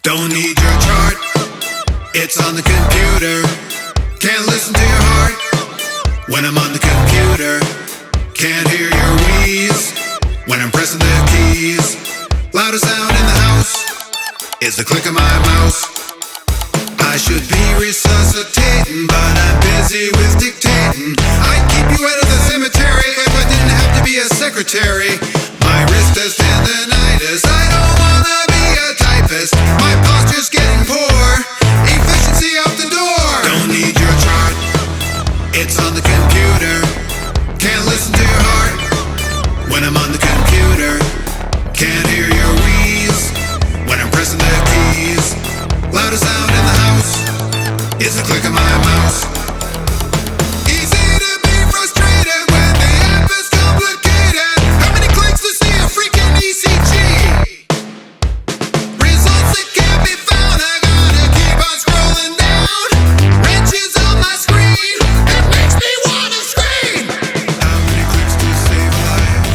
Don't need your chart, it's on the computer. Can't listen to your heart when I'm on the computer. Can't hear your wheeze when I'm pressing the keys. Loudest sound in the house is the click of my mouse. I should be resuscitating, but I'm busy with dictating. I'd keep you out of the cemetery if I didn't have to be a secretary. My wrist has tendinitis, I don't wanna be a typist. My posture's getting poor, efficiency out the door. Don't need your chart, it's on the computer. Can't listen to your heart when I'm on the computer. Can't hear your wheeze when I'm pressing the keys. Loudest sound in the house is the click of my mouse. Easy to be frustrated when the app is complicated. How many clicks to see a freaking ECG? Results that can't be found, I gotta keep on scrolling down. Wrenches on my screen, it makes me wanna scream. How many clicks to save a life?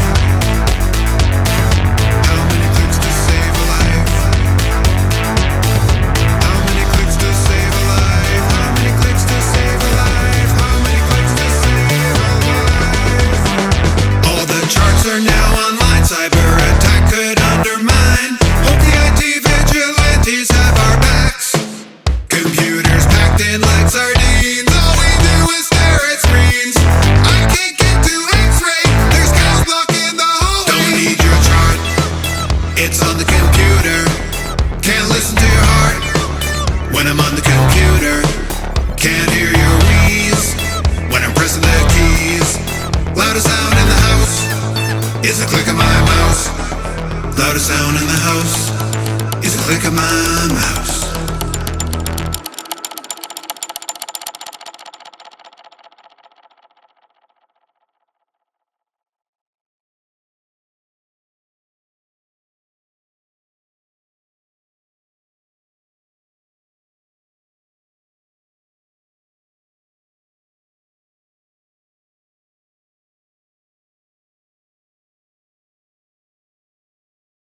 How many clicks to save a life? How many clicks to save a life? How many clicks to save a life? How many clicks to save a life? All the charts are now online, cyber attack could undermine. Hope the IT vigilantes have our backs. Computers packed in like sardines, all we do is stare at screens. I can't get to X-ray, there's cows blocking the hallway. Don't need your chart, it's on the computer. Can't listen to your heart when I'm on the computer. Can't hear your wheeze when I'm pressing the keys. Loudest sound in the house is the click of my mouse. Loudest sound in the house is the click of my mouse.